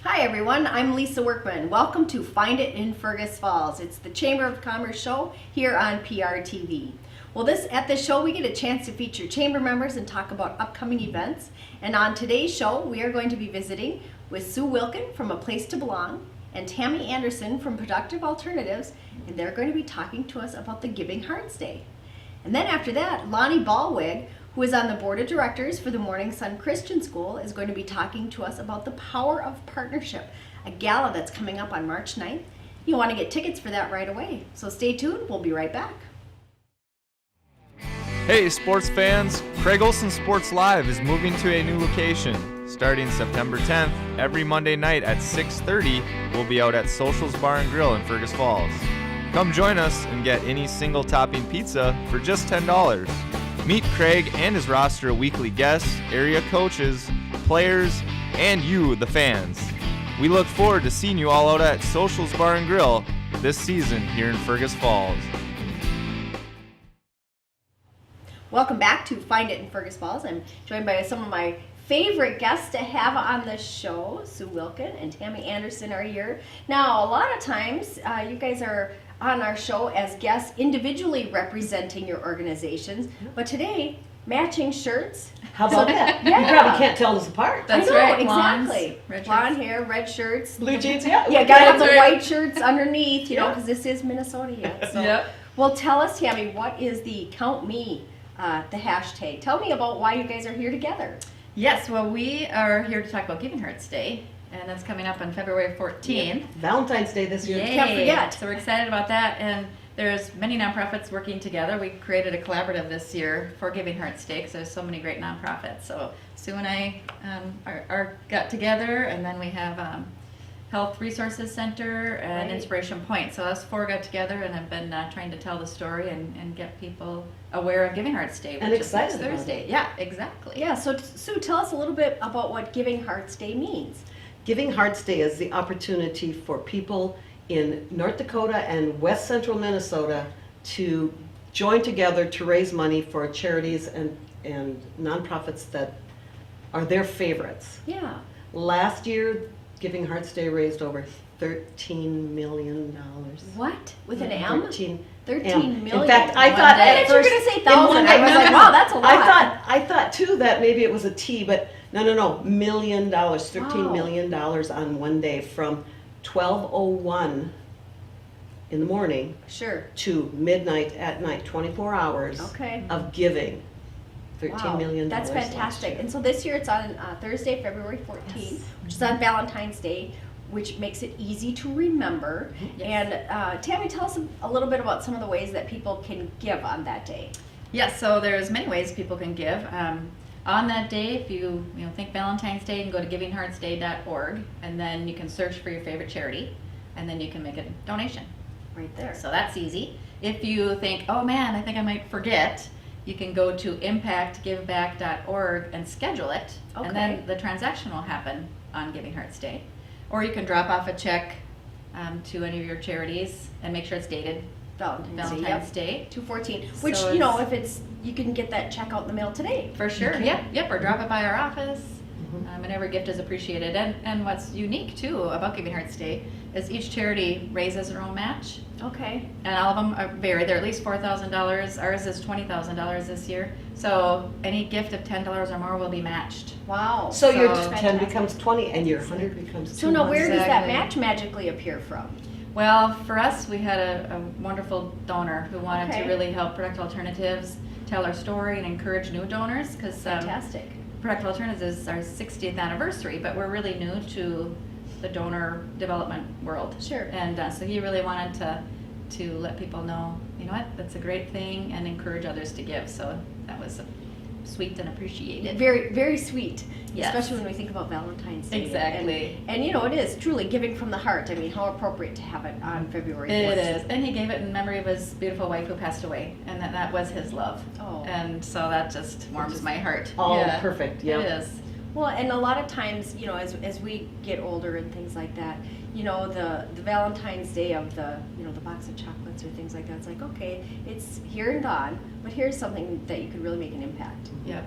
Hi everyone, I'm Lisa Workman. Welcome to Find It in Fergus Falls. It's the Chamber of Commerce show here on PRTV. Well, at this show we get a chance to feature chamber members and talk about upcoming events. And on today's show we are going to be visiting with Sue Wilkin from A Place to Belong and Tammy Anderson from Productive Alternatives, and they're going to be talking to us about the Giving Hearts Day. And then after that, Lonnie Ballwig, who is on the board of directors for the Morning Sun Christian School, is going to be talking to us about the power of partnership, a gala that's coming up on March 9th. You want to get tickets for that right away. So stay tuned, we'll be right back. Hey sports fans, Craig Olson Sports Live is moving to a new location. Starting September 10th, every Monday night at 6:30, we'll be out at Socials Bar and Grill in Fergus Falls. Come join us and get any single topping pizza for just $10. Meet Craig and his roster of weekly guests, area coaches, players, and you, the fans. We look forward to seeing you all out at Socials Bar and Grill this season here in Fergus Falls. Welcome back to Find It in Fergus Falls. I'm joined by some of my favorite guests to have on the show. Sue Wilkin and Tammy Anderson are here. Now, a lot of times you guys are on our show as guests individually representing your organizations, but today, matching shirts. How about that? Yeah. You probably can't tell us apart. That's right. Exactly. Blonde Blonde hair, red shirts. Blue jeans, yeah. Yeah, gotta have the right. white shirts underneath, you know, Yeah. because this is Minnesota yet. So. Yep. Well, tell us, Tammy, what is the Count Me, the hashtag? Tell me about why you guys are here together. Yes, well, we are here to talk about Giving Hearts Day, and that's coming up on February 14th. Valentine's Day this year. Yay. Can't forget. So we're excited about that, and there's many nonprofits working together. We created a collaborative this year for Giving Hearts Day because there's so many great nonprofits. So Sue and I got together, and then we have Health Resources Center and Right. Inspiration Point. So us four got together and have been trying to tell the story and get people aware of Giving Hearts Day, And which is next excited about Thursday. it. Yeah, exactly. Yeah, so Sue, tell us a little bit about what Giving Hearts Day means. Giving Hearts Day is the opportunity for people in North Dakota and West Central Minnesota to join together to raise money for charities and nonprofits that are their favorites. Yeah. Last year, Giving Hearts Day raised over $13 million. What? With an M? 13 13 million. In fact, I One thought day. I at thought you were first going to say in thousand. one I day- was no, like, no, wow, that's a lot. I thought too that maybe it was a T, but no, $1 million, $13 Wow. million on one day from 12:01 in the morning Sure. to midnight at night, 24 hours Okay. of giving. Wow, $13 million. That's last fantastic. year. And so this year it's on Thursday, February 14th, which is on Valentine's Day, which makes it easy to remember. Yes. And Tammy, tell us a little bit about some of the ways that people can give on that day. Yes, so there's many ways people can give. On that day, if you think Valentine's Day, you can go to givingheartsday.org, and then you can search for your favorite charity, and then you can make a donation. Right there. So that's easy. If you think, oh man, I think I might forget, you can go to impactgiveback.org and schedule it, Okay. and then the transaction will happen on Giving Hearts Day. Or you can drop off a check to any of your charities and make sure it's dated Valentine's Day. 214, which, So you know, it's- if it's, you can get that check out in the mail today. For sure, Okay. yep, or drop it by our office. Mhm. And every gift is appreciated. And what's unique too about Giving Hearts Day is each charity raises their own match. Okay. And all of them are vary. They're at least $4,000. Ours is $20,000 this year. So any gift of $10 or more will be matched. Wow. So your So- 10 becomes 20 and your 100 becomes 200. So now where does that Exactly. match magically appear from? Well, for us, we had a wonderful donor who wanted Okay. to really help Productive Alternatives tell our story and encourage new donors because Fantastic. Productive Alternatives is our 60th anniversary, but we're really new to the donor development world. Sure. And so he really wanted to let people know, you know what, that's a great thing, and encourage others to give. So that was sweet and appreciated. Very, very sweet. Yes. Especially when we think about Valentine's Day. Exactly. And you know, it is truly giving from the heart. I mean, how appropriate to have it on February 14th. It is, and he gave it in memory of his beautiful wife who passed away, and that was his love. Oh. And so that just warms my heart. All Yeah, perfect, yeah. It is. Well, and a lot of times, you know, as we get older and things like that, you know, the Valentine's Day of the box of chocolates or things like that, it's like, okay, it's here and gone, but here's something that you could really make an impact. Yep.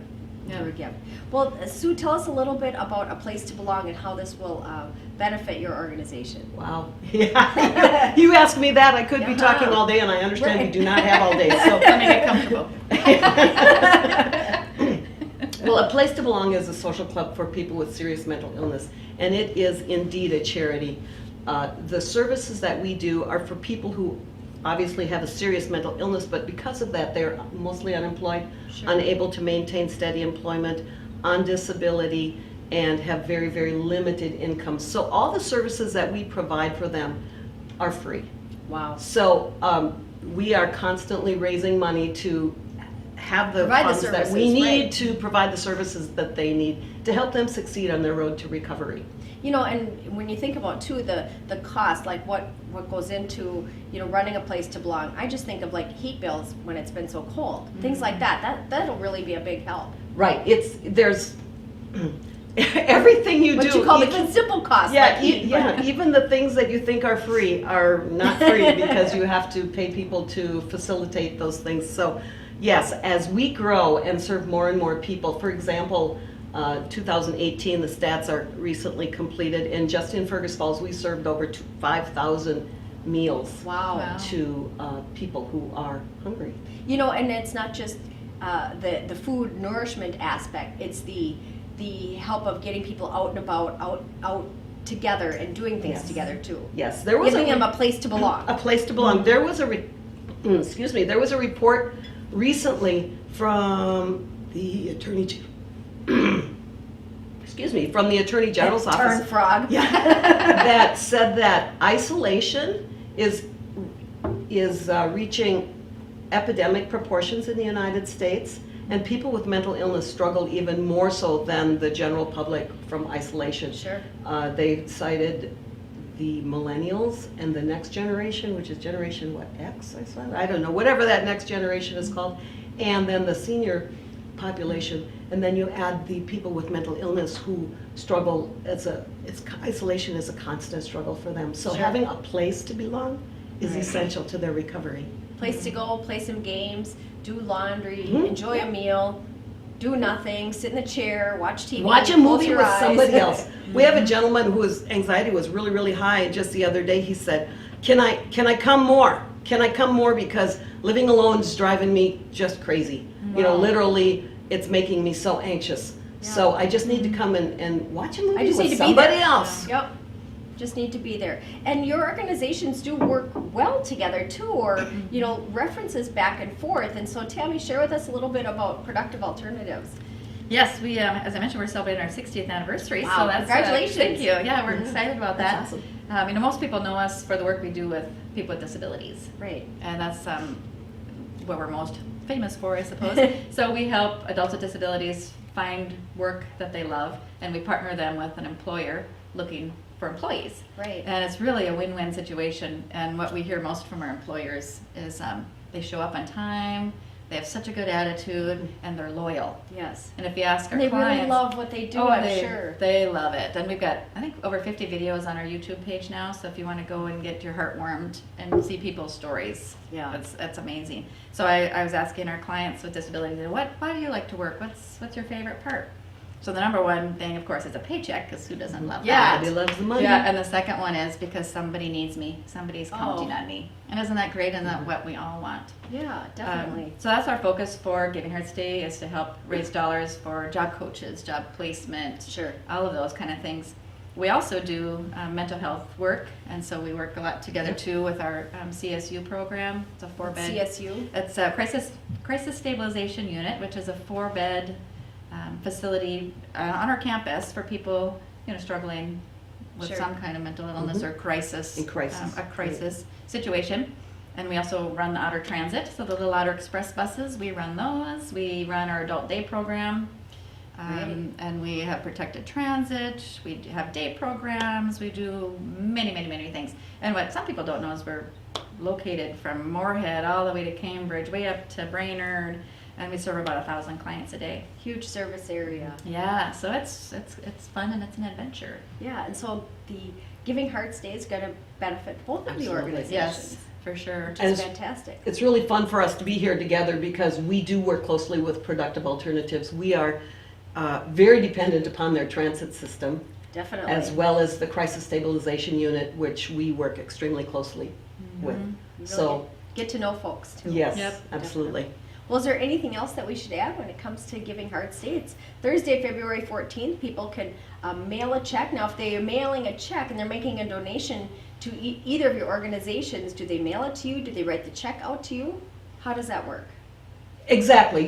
Yeah. through a gift. Well, Sue, tell us a little bit about A Place to Belong and how this will benefit your organization. Wow. Yeah. You ask me that, I could be talking all day, and I understand we Right. do not have all day. So Let me get comfortable. Well, A Place to Belong is a social club for people with serious mental illness, and it is indeed a charity. The services that we do are for people who obviously have a serious mental illness, but because of that, they're mostly unemployed, Sure. unable to maintain steady employment, on disability, and have very, very limited income. So all the services that we provide for them are free. Wow. So we are constantly raising money to have the Provide the funds that we services, need right. to provide the services that they need to help them succeed on their road to recovery. You know, and when you think about too the cost, like what goes into, you know, running A Place to Belong, I just think of like heat bills when it's been so cold, things like that. That'll really be a big help. Right, there's everything you What do. you call even- the simple cost. Yeah, like heat, but- even the things that you think are free are not free because you have to pay people to facilitate those things. So yes, as we grow and serve more and more people, for example, 2018, the stats are recently completed, and just in Fergus Falls, we served over 5,000 meals Wow. to people who are hungry. You know, and it's not just the food nourishment aspect. It's the help of getting people out and about, out together and doing things Yes. together too. Yes, there was Giving them a place to belong. A place to belong. There was excuse me, there was a report recently from the Attorney excuse me, from the Attorney General's Turn office. frog. Yeah, that said that isolation is reaching epidemic proportions in the United States, and people with mental illness struggle even more so than the general public from isolation. Sure. They cited the millennials and the next generation, which is generation what, X? I don't know, whatever that next generation is called, and then the senior population, and then you add the people with mental illness who struggle isolation is a constant struggle for them. So Sure. having a place to belong is Right. essential to their recovery. Place to go, play some games, do laundry, Mhm. enjoy a meal, do nothing, sit in the chair, watch TV. Watch a close movie your with eyes. somebody else. We have a gentleman whose anxiety was really, really high, and just the other day he said, can I come more? Can I come more, because living alone is driving me just crazy. You know, Wow. literally, it's making me so anxious. So I just need to come and watch a I movie just with need to be somebody there. else. Yep. Just need to be there. And your organizations do work well together too, or, you know, references back and forth. And so Tammy, share with us a little bit about Productive Alternatives. Yes, we, as I mentioned, we're celebrating our 60th anniversary. Wow, So that's congratulations. thank you. Yeah, we're Yeah, excited about that. that's awesome. You know, most people know us for the work we do with people with disabilities, Right. and that's what we're most famous for, I suppose. So we help adults with disabilities find work that they love, and we partner them with an employer looking for employees. Right. And it's really a win-win situation. And what we hear most from our employers is they show up on time, they have such a good attitude, and they're loyal. Yes. And if you ask our And they clients, really love what they do, oh, I'm they, sure. they love it. And we've got, I think, over 50 videos on our YouTube page now. So if you want to go and get your heart warmed and see people's stories, Yeah. that's amazing. So I was asking our clients with disabilities, why do you like to work? What's your favorite part? So the number one thing, of course, is a paycheck, because who doesn't love that? Everybody loves the money. Yeah, and the second one is because somebody needs me. Somebody's counting Oh. on me. And isn't that great? Isn't that what we all want? Yeah, definitely. So that's our focus for Giving Hearts Day, is to help raise dollars for job coaches, job placement, Sure. all of those kind of things. We also do mental health work, and so we work a lot together too with our CSU program. It's a 4-bed. CSU. It's a crisis stabilization unit, which is a 4-bed facility on our campus for people, you know, struggling with Sure. some kind of mental illness or crisis, In crisis. a crisis situation. And we also run the Outer Transit, so the little Outer Express buses, we run those. We run our adult day program, Right. and we have protected transit. We have day programs. We do many, many, many things. And what some people don't know is we're located from Moorhead all the way to Cambridge, way up to Brainerd, and we serve about 1,000 clients a day. Huge service area. Yeah, so it's fun and it's an adventure. Yeah, and so the Giving Hearts Day is going to benefit both of the Absolutely. organizations. Yes, for sure. Which And is it's- fantastic. It's really fun for us to be here together because we do work closely with Productive Alternatives. We are very dependent upon their transit system, Definitely. as well as the crisis stabilization unit, which we work extremely closely with. You really So, get to know folks too. yes, Yep. absolutely. Well, is there anything else that we should add when it comes to Giving Hearts Day? It's Thursday, February 14th. People can mail a check. Now, if they are mailing a check and they're making a donation to either of your organizations, do they mail it to you? Do they write the check out to you? How does that work? Exactly.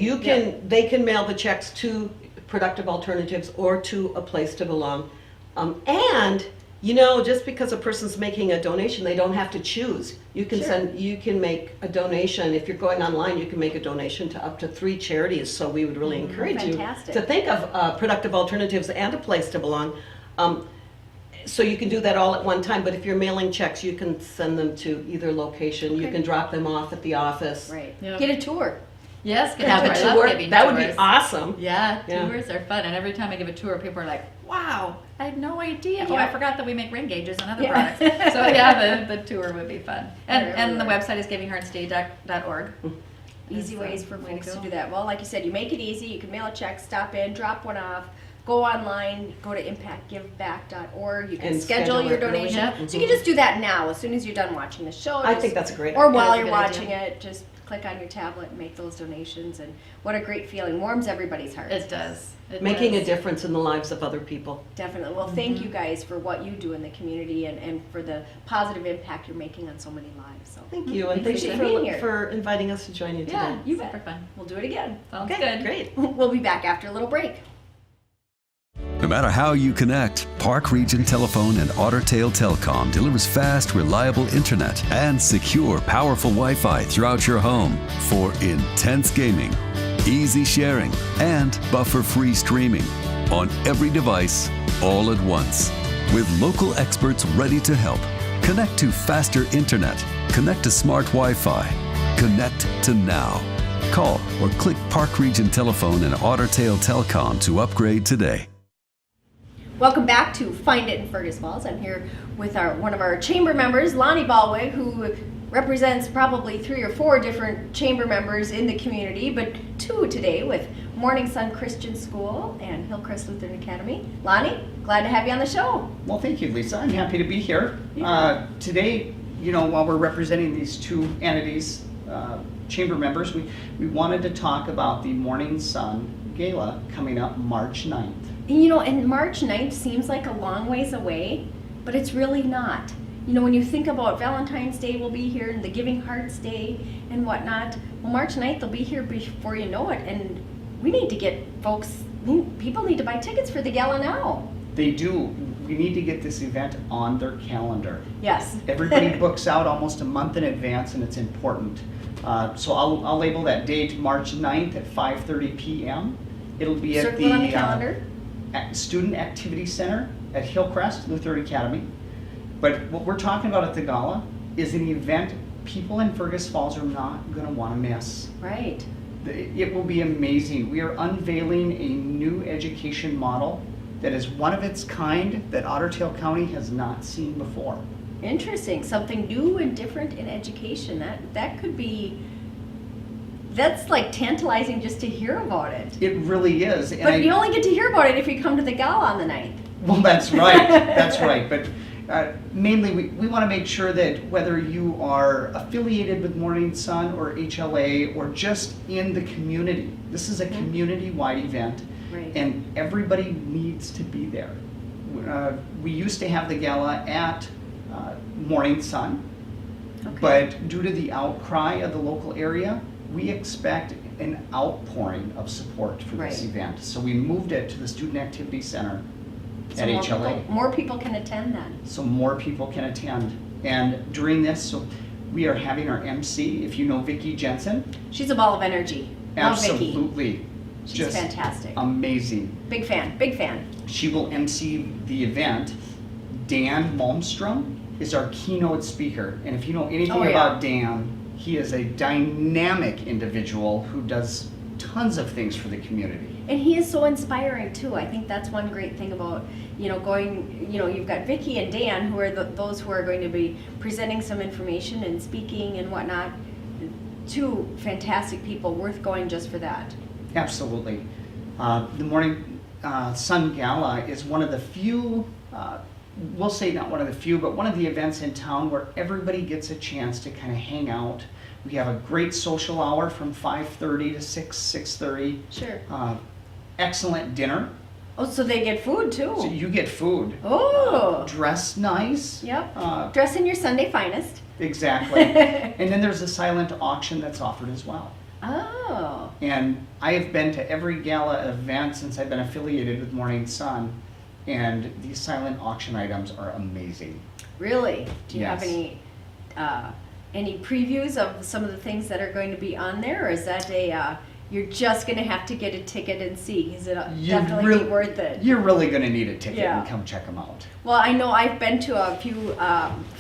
They can mail the checks to Productive Alternatives or to A Place to Belong. And, just because a person's making a donation, they don't have to choose. You can make a donation. If you're going online, you can make a donation to up to 3 charities. So we would really encourage you Fantastic. to think of Productive Alternatives and A Place to Belong. So you can do that all at one time, but if you're mailing checks, you can send them to either location. You Okay. can drop them off at the office. Right. Yep. Get a tour. Yes, good Have job. a I love tour. giving That would be tours. awesome. Yeah, Yeah. tours are fun, and every time I give a tour, people are like, "Wow, I had no idea." Oh, Yeah. I forgot that we make rain gauges and other Yeah. products. So yeah, the tour would be fun. And Right, and the right. website is givingheartsday.org. Easy That's, ways for way folks to go. do that. Well, like you said, you make it easy. You can mail a check, stop in, drop one off, go online, go to impactgiveback.org. You can And schedule your schedule it early. donation. Yep. So you can just do that now as soon as you're done watching the show. I Just- think that's a great Or idea. while That's a you're good watching idea. it, just click on your tablet and make those donations. And what a great feeling. Warms everybody's heart. It does. It Making a does. difference in the lives of other people. Definitely. Well, thank you guys for what you do in the community and for the positive impact you're making on so many lives. So Thank you, and thank Appreciate you being here. for inviting us to join you today. Yeah, you Super bet. fun. We'll do it again. Sounds Okay, good. great. We'll be back after a little break. No matter how you connect, Park Region Telephone and Otter Tail Telecom delivers fast, reliable internet and secure, powerful Wi-Fi throughout your home for intense gaming, easy sharing, and buffer-free streaming on every device all at once. With local experts ready to help. Connect to faster internet. Connect to smart Wi-Fi. Connect to now. Call or click Park Region Telephone and Otter Tail Telecom to upgrade today. Welcome back to Find It in Fergus Falls. I'm here with one of our chamber members, Lonnie Ballwig, who represents probably 3 or 4 different chamber members in the community, but 2 today with Morning Sun Christian School and Hillcrest Lutheran Academy. Lonnie, glad to have you on the show. Well, thank you, Lisa. I'm happy to be here. Today, while we're representing these 2 entities, chamber members, we wanted to talk about the Morning Sun Gala coming up March 9th. And March 9th seems like a long ways away, but it's really not. When you think about Valentine's Day will be here and the Giving Hearts Day and whatnot, well, March 9th will be here before you know it, and we need to get people need to buy tickets for the gala now. They do. We need to get this event on their calendar. Yes. Everybody books out almost a month in advance, and it's important. So I'll label that date March 9th at 5:30 p.m. It'll be at Circle it on the calendar. Student Activity Center at Hillcrest Lutheran Academy. But what we're talking about at the gala is an event people in Fergus Falls are not going to want to miss. Right. It will be amazing. We are unveiling a new education model that is one of its kind that Otter Tail County has not seen before. Interesting. Something new and different in education. That could be. That's like tantalizing just to hear about it. It really is. And But you only get to hear about it if you come to the gala on the 9th. Well, that's right. That's right. But mainly, we want to make sure that whether you are affiliated with Morning Sun or HLA or just in the community, this is a community-wide event, Right. and everybody needs to be there. We used to have the gala at Morning Sun, Okay. but due to the outcry of the local area, we expect an outpouring of support for this Right. event. So we moved it to the Student Activity Center So at more HLA. people- more people can attend then. So more people can attend. And during this, so we are having our MC, if you know Vicki Jensen. She's a ball of energy. Love Vicki. Absolutely. She's Just fantastic. amazing. Big fan. Big fan. She will MC the event. Dan Malmstrom is our keynote speaker. And if you know anything Oh, yeah. about Dan, he is a dynamic individual who does tons of things for the community. And he is so inspiring too. I think that's one great thing about, going, you've got Vicki and Dan who are those who are going to be presenting some information and speaking and whatnot. 2 fantastic people worth going just for that. Absolutely. The morning Sun Gala is one of the few, we'll say not one of the few, but one of the events in town where everybody gets a chance to kind of hang out. We have a great social hour from 5:30 to 6:30. Sure. Excellent dinner. Oh, so they get food too. So you get food. Oh. Dress nice. Yep. Dress in your Sunday finest. Exactly. And then there's a silent auction that's offered as well. Oh. And I have been to every gala event since I've been affiliated with Morning Sun, and these silent auction items are amazing. Really? Do you have Yes. any previews of some of the things that are going to be on there, or is that you're just going to have to get a ticket and see? Is it definitely be worth it? You're really going to need a ticket Yeah. and come check them out. Well, I know I've been to a few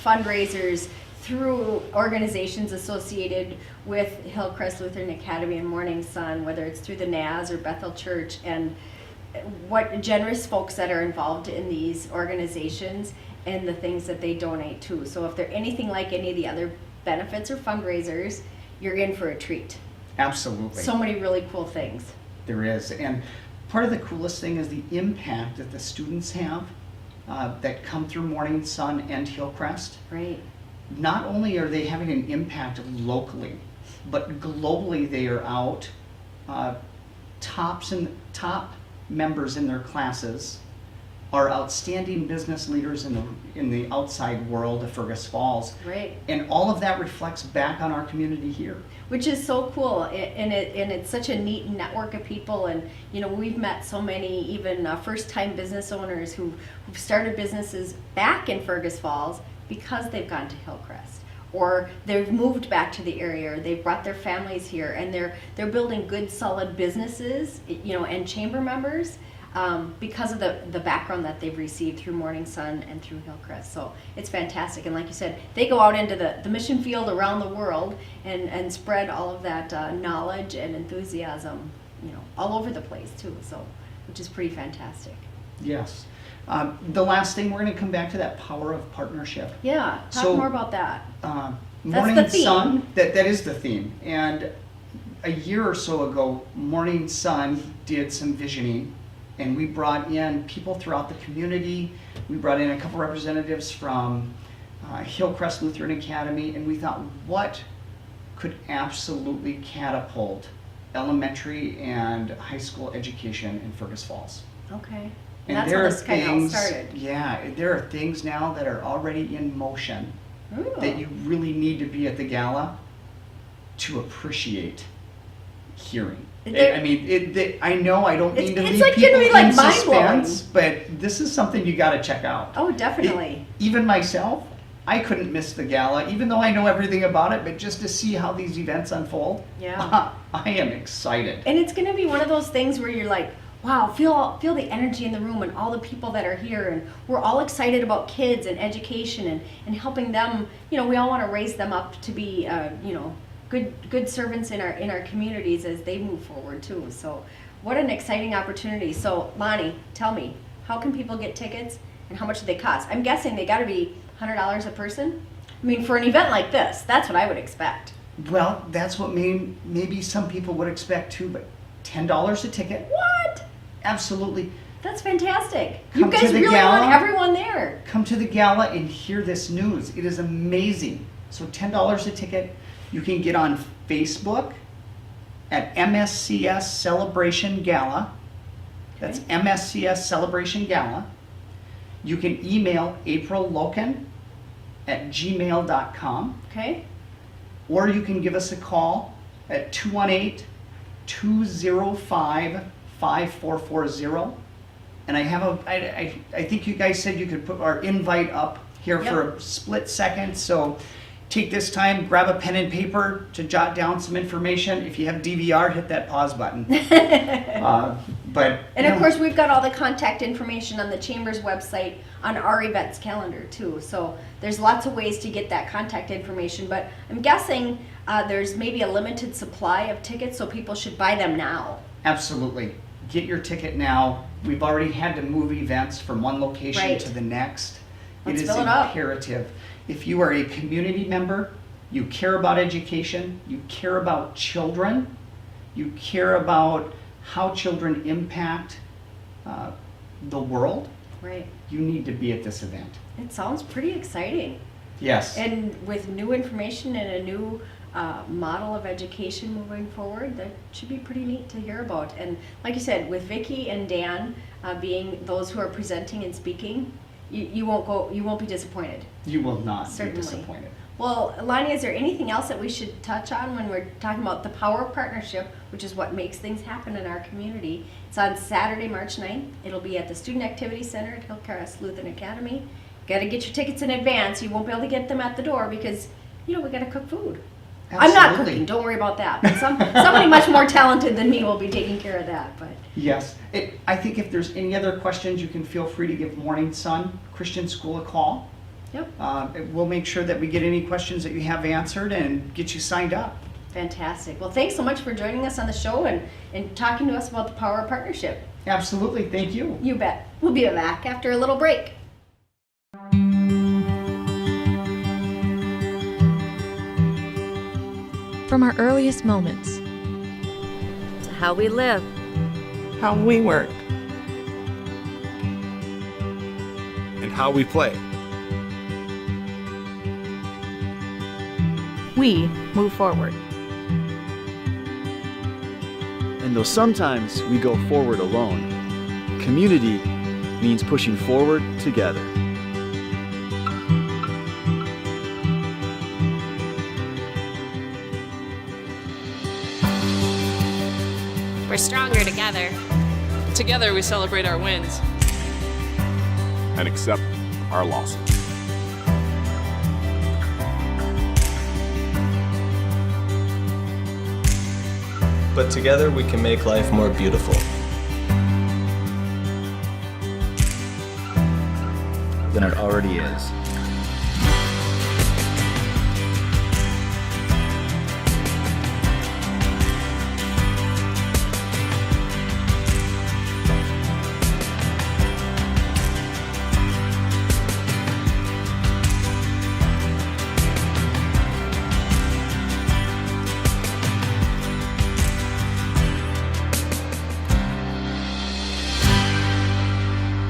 fundraisers through organizations associated with Hillcrest Lutheran Academy and Morning Sun, whether it's through the NAS or Bethel Church, and what generous folks that are involved in these organizations and the things that they donate to. So if they're anything like any of the other benefits or fundraisers, you're in for a treat. Absolutely. So many really cool things. There is. And part of the coolest thing is the impact that the students have that come through Morning Sun and Hillcrest. Right. Not only are they having an impact locally, but globally they are out top members in their classes are outstanding business leaders in the outside world of Fergus Falls. Right. And all of that reflects back on our community here. Which is so cool, and it's such a neat network of people, and we've met so many even first-time business owners who've started businesses back in Fergus Falls because they've gone to Hillcrest, or they've moved back to the area, or they've brought their families here, and they're building good, solid businesses, and chamber members. Because of the background that they've received through Morning Sun and through Hillcrest. So it's fantastic. And like you said, they go out into the mission field around the world and spread all of that knowledge and enthusiasm, all over the place too. So, which is pretty fantastic. Yes. The last thing, we're going to come back to that power of partnership. Yeah, talk So, more about that. Morning the theme. Sun, that is the theme. And a year or so ago, Morning Sun did some visioning, and we brought in people throughout the community. We brought in a couple representatives from Hillcrest Lutheran Academy, and we thought, what could absolutely catapult elementary and high school education in Fergus Falls? Okay. And That's there how are this kind of all things, started. yeah, there are things now that are already in motion Ooh. that you really need to be at the gala to appreciate hearing. There- I know I don't mean to It's leave like people gonna be like in mind-blowing. suspense, but this is something you got to check out. Oh, definitely. Even myself, I couldn't miss the gala, even though I know everything about it, but just to see how these events unfold, Yeah. I am excited. And it's going to be one of those things where you're like, wow, feel the energy in the room and all the people that are here, and we're all excited about kids and education and helping them. We all want to raise them up to be, good servants in our communities as they move forward too. So, what an exciting opportunity. So, Lonnie, tell me, how can people get tickets and how much do they cost? I'm guessing they got to be $100 a person. I mean, for an event like this, that's what I would expect. Well, that's what maybe some people would expect too, but $10 a ticket. What? Absolutely. That's fantastic. Come You to guys the really gala. want everyone there. Come to the gala and hear this news. It is amazing. So $10 a ticket. You can get on Facebook at MSCS Celebration Gala. That's Okay. MSCS Celebration Gala. You can email aprilloken@gmail.com, Okay? or you can give us a call at 218-205-5440. And I think you guys said you could put our invite up here Yep. for a split second. So take this time, grab a pen and paper to jot down some information. If you have DVR, hit that pause button. And of course, we've got all the contact information on the Chamber's website on our events calendar too. So there's lots of ways to get that contact information. But I'm guessing there's maybe a limited supply of tickets, so people should buy them now. Absolutely. Get your ticket now. We've already had to move events from one location Right. to the next. Let's It is fill it up. imperative. If you are a community member, you care about education, you care about children, you care about how children impact the world, Right. you need to be at this event. It sounds pretty exciting. Yes. And with new information and a new model of education moving forward, that should be pretty neat to hear about. And like you said, with Vicki and Dan being those who are presenting and speaking, you won't be disappointed. You will not Certainly. be disappointed. Well, Lonnie, is there anything else that we should touch on when we're talking about the power of partnership, which is what makes things happen in our community? It's on Saturday, March 9th. It'll be at the Student Activity Center at Hillcrest Lutheran Academy. Got to get your tickets in advance. You won't be able to get them at the door because, we got to cook food. I'm not Absolutely. cooking, don't worry about that. But somebody much more talented than me will be taking care of that. But Yes. I think if there's any other questions, you can feel free to give Morning Sun Christian School a call. Yep, We'll make sure that we get any questions that you have answered and get you signed up. fantastic. Well, thanks so much for joining us on the show and talking to us about the power of partnership. Absolutely. Thank you. You bet. We'll be back after a little break. From our earliest moments to how we live, how we work, and how we play. we move forward. And though sometimes we go forward alone, community means pushing forward together. We're stronger together. Together we celebrate our wins And accept our losses. But together we can make life more beautiful Than it already is.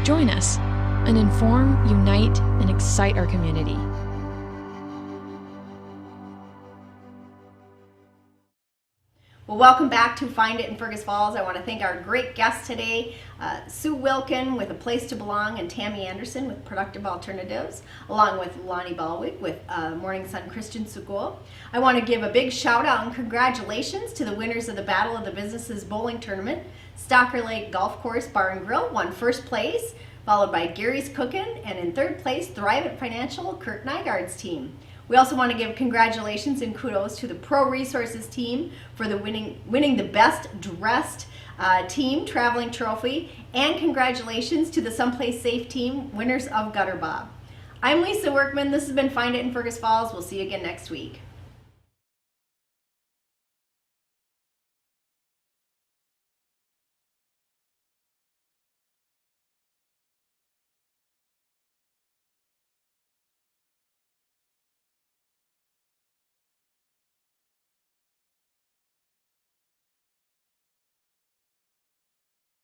Join us and inform, unite, and excite our community. Well, welcome back to Find It in Fergus Falls. I want to thank our great guests today, Sue Wilkin with A Place to Belong and Tammy Anderson with Productive Alternatives, along with Lonnie Balwick with Morning Sun Christian School. I want to give a big shout out and congratulations to the winners of the Battle of the Businesses Bowling Tournament. Stocker Lake Golf Course Bar and Grill won first place, followed by Gary's Cookin', and in third place, Thrivent Financial, Kirk Nygaard's team. We also want to give congratulations and kudos to the Pro Resources team for the winning the Best Dressed Team Traveling Trophy, and congratulations to the Someplace Safe team, winners of Gutter Bob. I'm Lisa Workman. This has been Find It in Fergus Falls. We'll see you again next week.